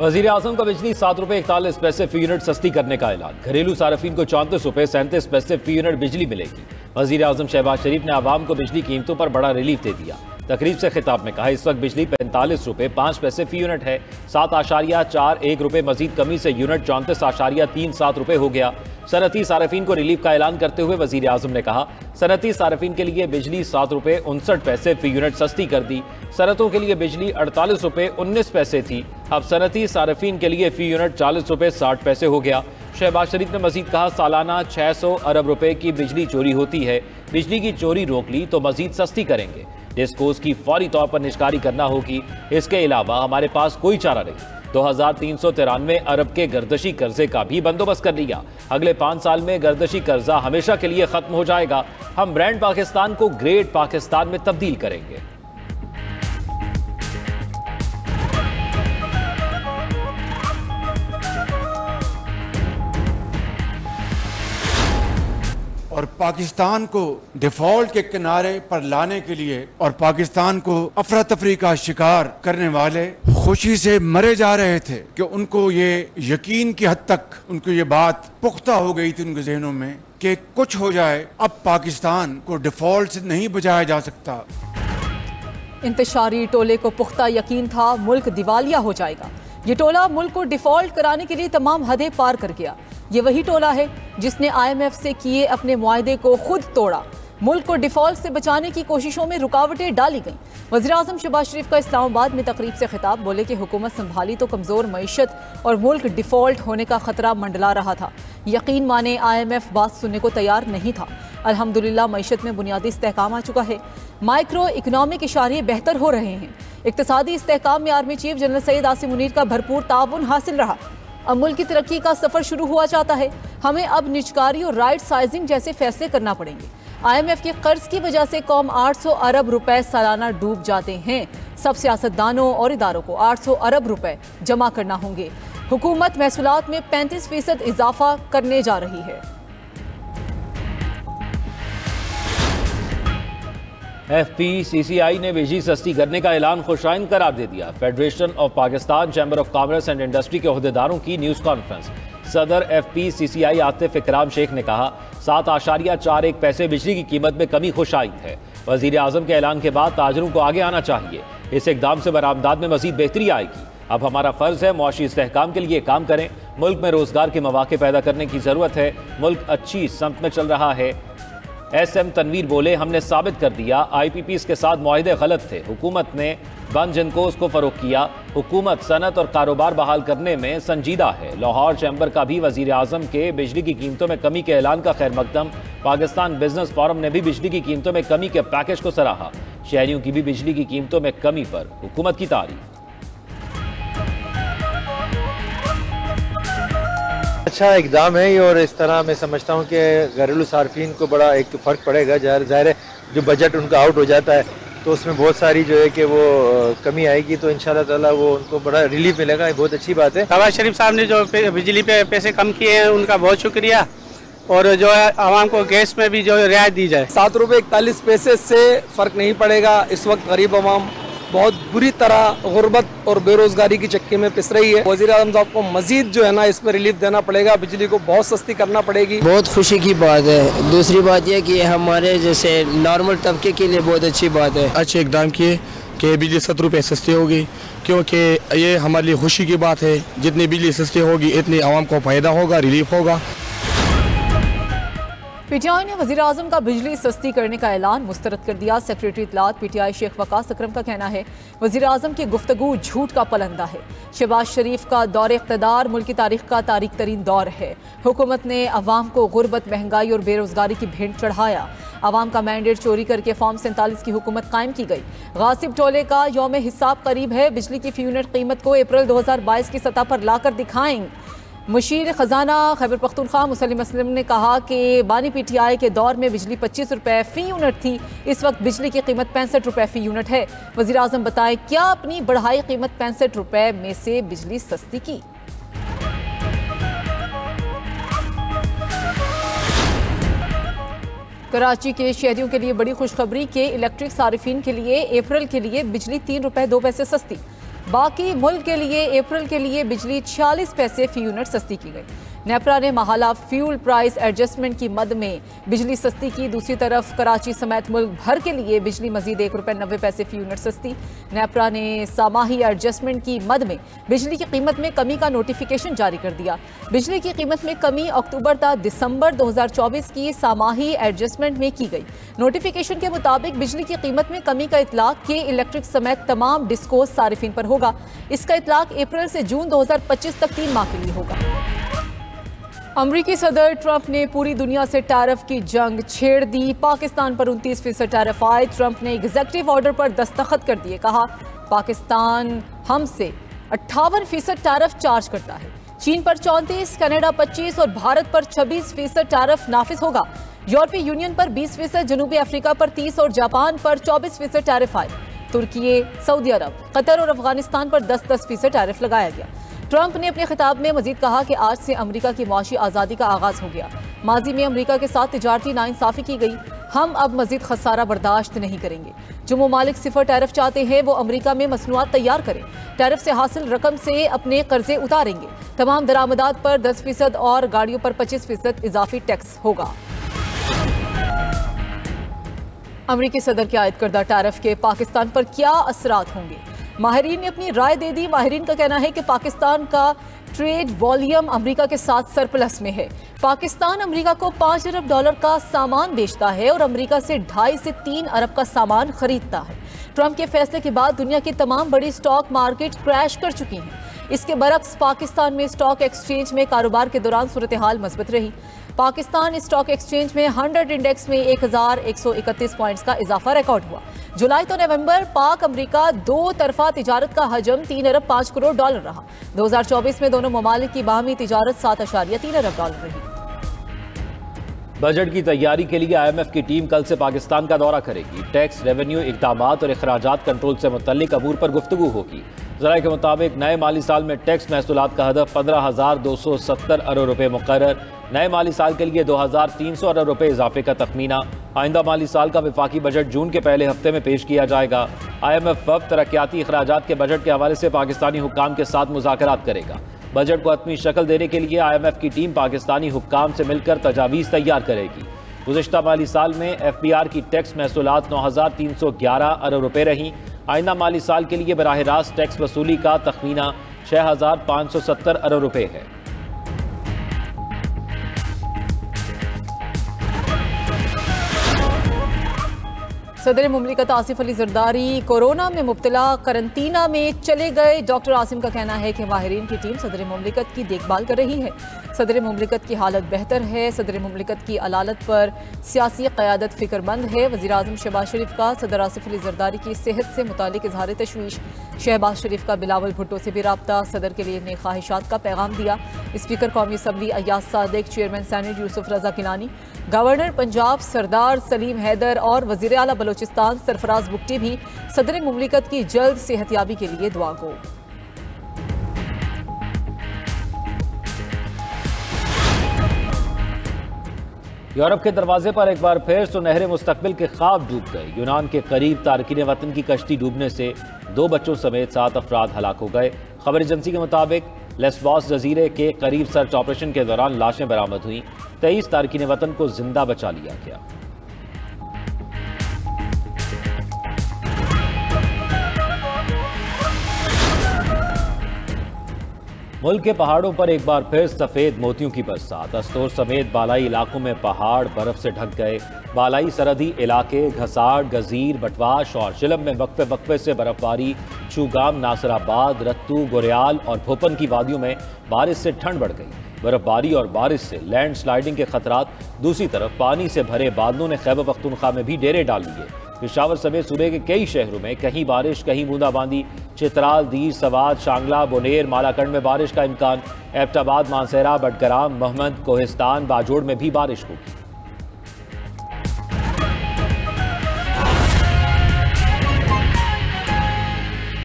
वजीर आजम का बिजली 7 रुपए 41 पैसे फी यूनिट सस्ती करने का ऐलान। घरेलू सार्फिन को 34 रुपए 37 पैसे फी यूनिट बिजली मिलेगी। वजीर आजम शहबाज शरीफ ने आवाम को बिजली कीमतों पर बड़ा रिलीफ दे दिया। तकरीब से खिताब में कहा, इस वक्त बिजली 45 रुपए 5 पैसे फी यूनिट है। 7.41 रुपए मजीद कमी से यूनिट 34.37 रुपए हो गया। सनती सार्फिन को रिलीफ का ऐलान करते हुए वजीर आजम ने कहा, सनती सार्फिन के लिए बिजली 7 रुपए 59 पैसे फी यूनिट सस्ती कर दी। सनतों के लिए बिजली 48 रुपए 19 पैसे थी, अब सनती सार्फिन के लिए फी यूनिट 40 रुपए 60 पैसे हो गया। शहबाज शरीफ ने मजीद कहा, सालाना 600 अरब रुपए की बिजली चोरी होती है, बिजली की चोरी रोक ली तो मजीद सस्ती करेंगे। डिस्कोस की फौरी तौर पर निष्कारी करना होगी। इसके अलावा हमारे पास कोई चारा नहीं। 2393 अरब के गर्दशी कर्जे का भी बंदोबस्त कर लिया। अगले 5 साल में गर्दशी कर्जा हमेशा के लिए खत्म हो जाएगा। हम ब्रांड पाकिस्तान को ग्रेट पाकिस्तान में तब्दील करेंगे। और पाकिस्तान को डिफॉल्ट के किनारे पर लाने के लिए और पाकिस्तान को अफरा तफरी का शिकार करने वाले खुशी से मरे जा रहे थे कि उनको ये यकीन की हद तक उनको ये बात पुख्ता हो गई थी उनके जहनों में कि कुछ हो जाए, अब पाकिस्तान को डिफॉल्ट से नहीं बचाया जा सकता। इंतशारी टोले को पुख्ता यकीन था मुल्क दिवालिया हो जाएगा। ये टोला मुल्क को डिफॉल्ट कराने के लिए तमाम हदें पार कर गया। ये वही टोला है जिसने IMF से किए अपने मुआहदे को खुद तोड़ा। मुल्क को डिफॉल्ट से बचाने की कोशिशों में रुकावटें डाली गईं। वज़ीर आज़म शहबाज शरीफ का इस्लामाबाद में तकरीब से खिताब, बोले कि हुकूमत संभाली तो कमज़ोर मईशत और मुल्क डिफॉल्ट होने का खतरा मंडला रहा था। यकीन माने IMF बात सुनने को तैयार नहीं था। अल्हम्दुलिल्लाह मईशत में बुनियादी इस्तेहकाम आ चुका है। माइक्रो इकनॉमिक इशारे बेहतर हो रहे हैं। इक्तिसादी इस्तेहकाम में army chief general Syed Asim Munir का भरपूर ताउन हासिल रहा। अब मुल्क की तरक्की का सफर शुरू हुआ चाहता है। हमें अब निजकारी और राइट साइजिंग जैसे फैसले करना पड़ेंगे। IMF के कर्ज की वजह से कौम 800 अरब रुपए सालाना डूब जाते हैं। सब सियासतदानों और इदारों को 800 अरब रुपए जमा करना होंगे। हुकूमत महसूलात में 35% इजाफा करने जा रही है। FPCCI ने बिजली सस्ती करने का ऐलान खुशाइन करार दे दिया। Federation of Pakistan chamber of commerce and industry के अहदेदारों की न्यूज़ कॉन्फ्रेंस। सदर FPCCI आतिफ इकराम शेख ने कहा, 7.41 पैसे बिजली की कीमत में कमी खुशाइन है। वजीर आजम के ऐलान के बाद ताजरों को आगे आना चाहिए। इस इकदाम से बरामदात में मजीद बेहतरी आएगी। अब हमारा फर्ज है मुआशी इस्तेहकाम के लिए काम करें। मुल्क में रोजगार के मौके पैदा करने की जरूरत है। मुल्क अच्छी समत में चल रहा है। SM तनवीर बोले, हमने साबित कर दिया IPPs के साथ मुआहदे गलत थे। हुकूमत ने बंद जिनकोस को फरोग किया। हुकूमत सनत और कारोबार बहाल करने में संजीदा है। लाहौर चैम्बर का भी वजीर आजम के बिजली की कीमतों में कमी के ऐलान का खैर मकदम। पाकिस्तान बिजनेस फोरम ने भी बिजली की कीमतों में कमी के पैकेज को सराहा। शहरियों की भी बिजली की कीमतों में कमी पर हुकूमत की तारीफ। अच्छा इक़दाम है और इस तरह मैं समझता हूँ कि घरेलू सार्फिन को बड़ा एक तो फ़र्क पड़ेगा। ज़ाहिर है जो बजट उनका आउट हो जाता है तो उसमें बहुत सारी जो है कि वो कमी आएगी, तो इंशाल्लाह ताला वो उनको बड़ा रिलीफ मिलेगा। बहुत अच्छी बात है। शहबाज शरीफ साहब ने जो बिजली पे पैसे कम किए हैं उनका बहुत शुक्रिया। और जो है आवाम को गैस में भी जो रियायत दी जाए। 7 रुपये 41 पैसे से फ़र्क नहीं पड़ेगा। इस वक्त गरीब आवाम बहुत बुरी तरह गुर्बत और बेरोजगारी की चक्की में पिस रही है। वज़ीर आज़म साहब को मजीद जो है ना इस पर रिलीफ देना पड़ेगा। बिजली को बहुत सस्ती करना पड़ेगी। बहुत खुशी की बात है। दूसरी बात यह कि हमारे जैसे नॉर्मल तबके के लिए बहुत अच्छी बात है। अच्छे इकदाम किए कि बिजली 7 रुपये सस्ती होगी, क्योंकि ये हमारे लिए खुशी की बात है। जितनी बिजली सस्ती होगी इतनी आवाम को फ़ायदा होगा, रिलीफ होगा। PTI ने वज़ीर आज़म का बिजली सस्ती करने का ऐलान मुस्तरद कर दिया। सेक्रेटरी इत्तलात PTI शेख वकास अकरम का कहना है, वज़ीर आज़म की गुफ्तगू झूठ का पलंदा है। शहबाज शरीफ का दौर इक़्तिदार मुल्क की तारीख का तारीख तरीन दौर है। हुकूमत ने अवाम को गुर्बत, महंगाई और बेरोजगारी की भेंट चढ़ाया। अवाम का मैंडेट चोरी करके फॉर्म 47 की हुकूमत कायम की गई। गासिब टोले का यौम हिसाब करीब है। बिजली की फी यूनिट कीमत को अप्रैल 2022 की सतह पर लाकर दिखाएं। मुशीर ख़जाना खैबर पख्तूनख्वा मुसलिम असलम ने कहा कि बानी PTI के दौर में बिजली 25 रुपये फ़ी यूनिट थी। इस वक्त बिजली की कीमत 65 रुपये फ़ी यूनिट है। वज़ीर आज़म बताएं, क्या अपनी बढ़ाई कीमत 65 रुपये में से बिजली सस्ती की? कराची के शहरियों के लिए बड़ी खुशखबरी के इलेक्ट्रिक सारिफिन के लिए अप्रैल के लिए बिजली 3 रुपये 2 पैसे सस्ती। बाकी मुल्क के लिए अप्रैल के लिए बिजली 46 पैसे फी यूनिट सस्ती की गई। नेपरा ने माहाला फ्यूल प्राइस एडजस्टमेंट की मद में बिजली सस्ती की। दूसरी तरफ कराची समेत मुल्क भर के लिए बिजली मजीद ₹1.90 फी यूनिट सस्ती। नेपरा ने सामाही एडजस्टमेंट की मद में बिजली की कीमत में कमी का नोटिफिकेशन जारी कर दिया। बिजली की कीमत में कमी अक्टूबर तक दिसंबर 2024 की सामाही एडजस्टमेंट में की गई। नोटिफिकेशन के मुताबिक बिजली की कीमत में कमी का इतलाक के इलेक्ट्रिक समेत तमाम डिस्कोस सारिफिन पर होगा। इसका इतलाक अप्रैल से जून 2025 तक 3 माह के लिए होगा। अमरीकी सदर ट्रंप ने पूरी दुनिया से टैरिफ की जंग छेड़ दी। पाकिस्तान पर 29% टैरिफ आए। ट्रंप ने एग्जीक्यूटिव ऑर्डर पर दस्तखत कर दिए। कहा पाकिस्तान हमसे 58% टैरिफ चार्ज करता है। चीन पर 34%, कनाडा 25% और भारत पर 26% टैरिफ नाफिज होगा। यूरोपीय यूनियन पर 20%, जनूबी अफ्रीका पर 30% और जापान पर 24% टैरिफ आए। तुर्की, सऊदी अरब, कतर और अफगानिस्तान पर 10% टैरिफ लगाया गया। ट्रंप ने अपने खिताब में मजीद कहा कि आज से अमेरिका की मुआशी आज़ादी का आगाज हो गया। माजी में अमेरिका के साथ तिजारती नाइंसाफी की गई। हम अब मजीद खसारा बर्दाश्त नहीं करेंगे। जो ममालिक सिफर टैरिफ चाहते हैं वो अमेरिका में मसनूआत तैयार करें। टैरिफ से हासिल रकम से अपने कर्जे उतारेंगे। तमाम दरामदात पर 10% और गाड़ियों पर 25% इजाफी टैक्स होगा। अमेरिकी सदर के आयद करदा टैरिफ के पाकिस्तान पर क्या असरात होंगे? माहिरीन ने अपनी राय दे दी। माहिरीन का कहना है कि पाकिस्तान का ट्रेड वॉल्यूम अमेरिका के साथ सरप्लस में है। पाकिस्तान अमेरिका को $5 अरब का सामान बेचता है और अमेरिका से 2.5 से 3 अरब का सामान खरीदता है। ट्रंप के फैसले के बाद दुनिया की तमाम बड़ी स्टॉक मार्केट क्रैश कर चुकी हैं। इसके बरक्स पाकिस्तान में स्टॉक एक्सचेंज में कारोबार के दौरान सूरत हाल मजबूत रही। पाकिस्तान स्टॉक एक्सचेंज में 100 इंडेक्स में 1131 पॉइंट्स का इजाफा रिकॉर्ड हुआ। जुलाई तो नवंबर पाक अमेरिका दो तरफा तिजारत का हजम $3 अरब 5 करोड़ रहा। 2024 में दोनों ममालिक की बाहमी तिजारत $7.3 अरब रही। बजट की तैयारी के लिए IMF की टीम कल से पाकिस्तान का दौरा करेगी। टैक्स, रेवेन्यू, इक़दामात और अखराजात कंट्रोल से मुतल्लिक अमूर पर गुफ्तगू होगी। ज़राए के मुताबिक नए माली साल में टैक्स महसूलात का हदफ 15,270 अरब रुपये मुकर्रर। नए माली साल के लिए 2,300 अरब रुपये इजाफे का तखमीना। आइंदा माली साल का वफाकी बजट जून के पहले हफ्ते में पेश किया जाएगा। IMF वक्त तरक्याती अखराजात के बजट के हवाले से पाकिस्तानी हुक्काम के साथ मुज़ाकरात करेगा। बजट को हतमी शक्ल देने के लिए IMF की टीम पाकिस्तानी हुक्काम से मिलकर तजावीज़ तैयार करेगी। गुज़िश्ता माली साल में FBR की टैक्स महसूलात 9,311 अरब रुपये रहीं। आइंदा माली साल के लिए बराह रास्त टैक्स वसूली का तखमीना 6,570 अरब रुपये है। सदर मुमलिकत आसिफ अली जरदारी कोरोना में मुब्तला करंतना में चले गए। डॉक्टर आसिम का कहना है कि माहिरीन की टीम सदर मुमलिकत की देखभाल कर रही है। सदर मुमलिकत की हालत बेहतर है। सदर मुमलिकत की अलालत पर सियासी क़यादत फ़िक्रमंद है। वज़ीर आज़म शहबाज शरीफ का सदर आसिफ अली जरदारी की सेहत से मुतालिक इज़हार तशवीश। शहबाज शरीफ का बिलावल भुट्टो से भी रब्ता। सदर के लिए नेक ख्वाहिशात का पैगाम दिया। स्पीकर कौमी assembly Ayaz Sadiq, chairman senate Yusuf Raza Gilani, governor Punjab Sardar Salim Haider और वज़ीर आला बलोचिस्तान सरफराज बुगटी भी सदर मुमलिकत की जल्द सेहतयाबी के लिए दुआ गो। यूरोप के दरवाजे पर एक बार फिर सुनहरे मुस्तकबिल के ख्वाब डूब गए। यूनान के करीब तारकीन वतन की कश्ती डूबने से 2 बच्चों समेत 7 अफराद हलाक हो गए। खबर एजेंसी के मुताबिक लेस्बोस जजीरे के करीब सर्च ऑपरेशन के दौरान लाशें बरामद हुई। 23 तारकीन वतन को जिंदा बचा लिया गया। मुल्क के पहाड़ों पर एक बार फिर सफेद मोतियों की बरसात। अस्तोर समेत बालाई इलाकों में पहाड़ बर्फ से ढक गए। बालाई सरहदी इलाके घसाड़, गजीर, बटवाश और शिलम में वक्फे वक्फे से बर्फबारी। चूगाम, नासराबाद, रत्तू, गोरियाल और भोपन की वादियों में बारिश से ठंड बढ़ गई। बर्फबारी और बारिश से लैंड स्लाइडिंग के खतरात। दूसरी तरफ पानी से भरे बादलों ने खैबर पख्तूनख्वा में भी डेरे डाल लिए। पेशावर समेत सूबे के कई शहरों में कहीं बारिश, कहीं बूंदाबांदी। चित्राल, दीर, सवाद, शांगला, बोनेर, मालाकंड में बारिश का इम्कान। एबटाबाद, मानसेरा, बडगराम, मोहम्मद, कोहिस्तान, बाजोड़ में भी बारिश होगी।